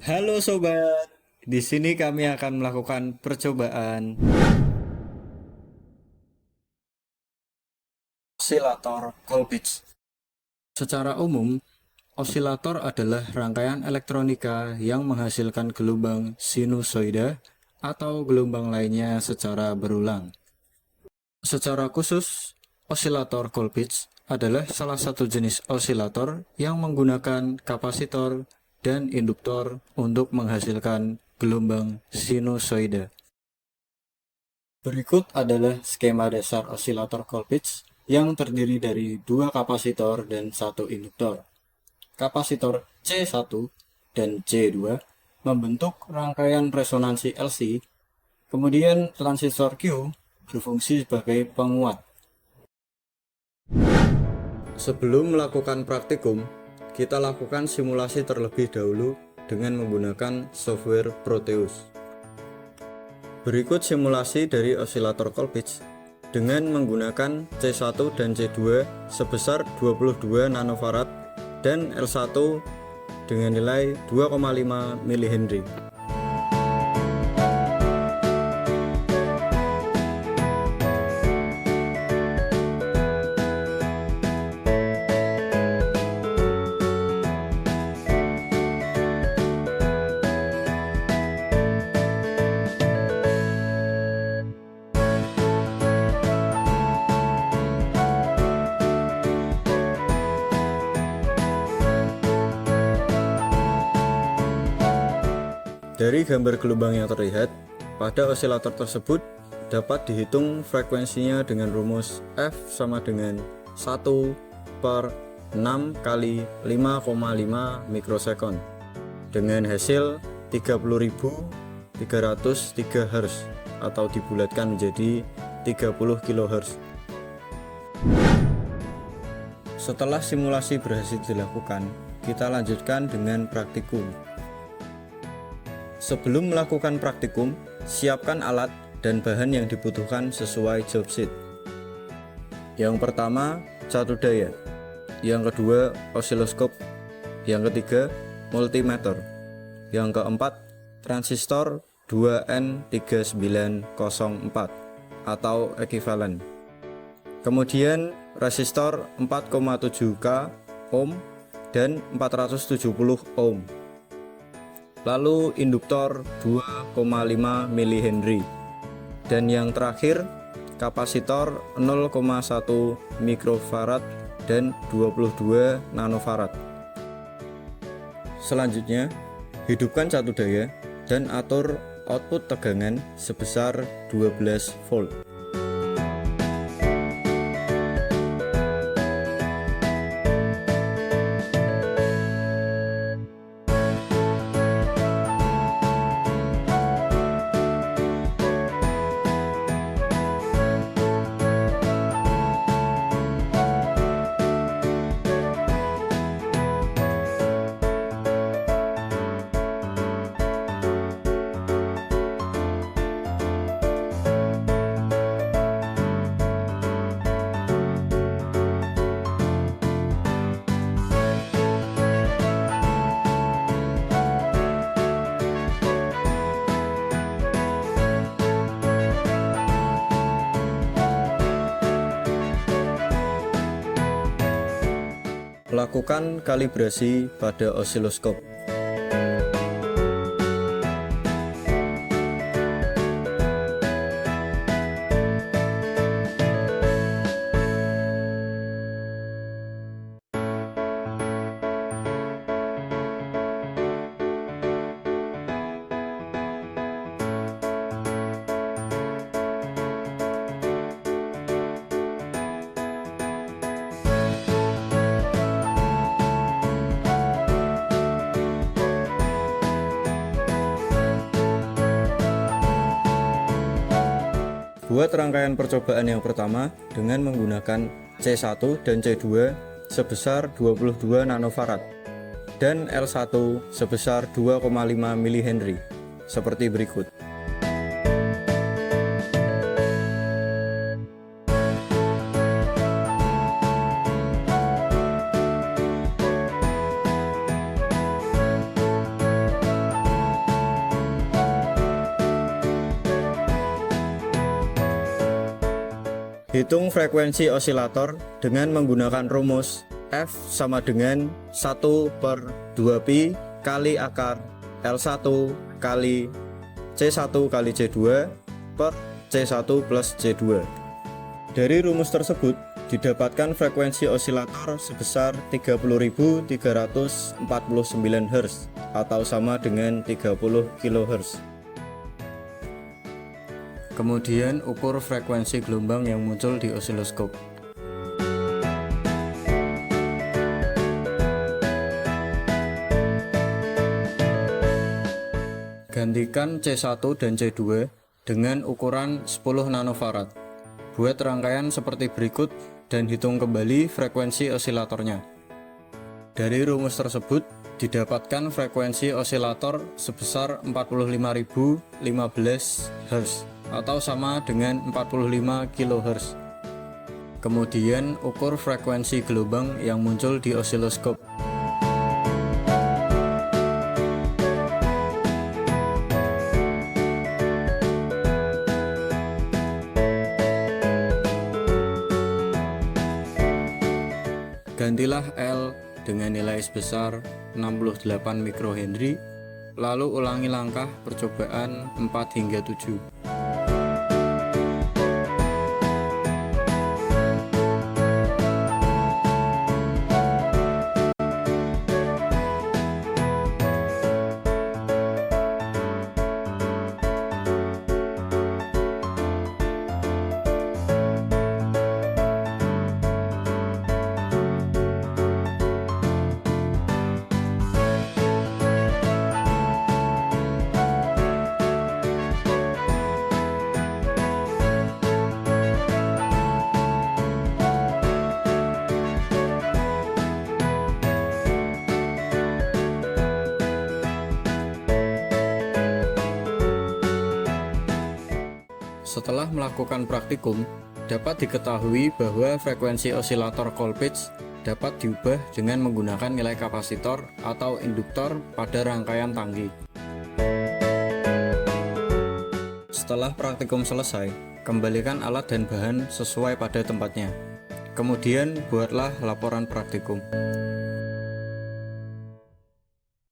Halo sobat, di sini kami akan melakukan percobaan osilator Colpitts. Secara umum, osilator adalah rangkaian elektronika yang menghasilkan gelombang sinusoida atau gelombang lainnya secara berulang. Secara khusus, osilator Colpitts adalah salah satu jenis osilator yang menggunakan kapasitor dan induktor untuk menghasilkan gelombang sinusoida. Berikut adalah skema dasar osilator Colpitts yang terdiri dari dua kapasitor dan satu induktor. Kapasitor C1 dan C2 membentuk rangkaian resonansi LC, kemudian transistor Q berfungsi sebagai penguat. Sebelum melakukan praktikum, kita lakukan simulasi terlebih dahulu dengan menggunakan software Proteus. Berikut simulasi dari osilator Colpitts dengan menggunakan C1 dan C2 sebesar 22 nanofarad dan L1 dengan nilai 2,5 mH. Dari gambar gelombang yang terlihat, pada osilator tersebut dapat dihitung frekuensinya dengan rumus F sama dengan 1 per 6 kali 5,5 mikrosekon dengan hasil 30.303 Hz atau dibulatkan menjadi 30 kHz. Setelah simulasi berhasil dilakukan, kita lanjutkan dengan praktikum. Sebelum melakukan praktikum, siapkan alat dan bahan yang dibutuhkan sesuai job sheet. Yang pertama, catu daya. Yang kedua, osiloskop. Yang ketiga, multimeter. Yang keempat, transistor 2N3904 atau ekuivalen. Kemudian, resistor 4,7K ohm dan 470 ohm. Lalu induktor 2,5 mH, dan yang terakhir kapasitor 0,1 mikrofarad dan 22 nanofarad. Selanjutnya, hidupkan catu daya dan atur output tegangan sebesar 12 volt. Lakukan kalibrasi pada osiloskop. Buat rangkaian percobaan yang pertama dengan menggunakan C1 dan C2 sebesar 22 nanofarad dan L1 sebesar 2,5 mH seperti berikut. Hitung frekuensi osilator dengan menggunakan rumus F sama dengan 1/2pi kali akar L1 kali C1 kali C2 per C1 plus C2. Dari rumus tersebut didapatkan frekuensi osilator sebesar 30.349 Hz atau sama dengan 30 kHz. Kemudian ukur frekuensi gelombang yang muncul di osiloskop. Gantikan C1 dan C2 dengan ukuran 10 nanofarad. Buat rangkaian seperti berikut dan hitung kembali frekuensi osilatornya. Dari rumus tersebut didapatkan frekuensi osilator sebesar 45.015 Hz atau sama dengan 45 kHz. Kemudian ukur frekuensi gelombang yang muncul di osiloskop. Gantilah L dengan nilai sebesar 68 mikrohenry, lalu ulangi langkah percobaan 4 hingga 7. Setelah melakukan praktikum, dapat diketahui bahwa frekuensi osilator Colpitts dapat diubah dengan menggunakan nilai kapasitor atau induktor pada rangkaian tangki. Setelah praktikum selesai, kembalikan alat dan bahan sesuai pada tempatnya. Kemudian buatlah laporan praktikum.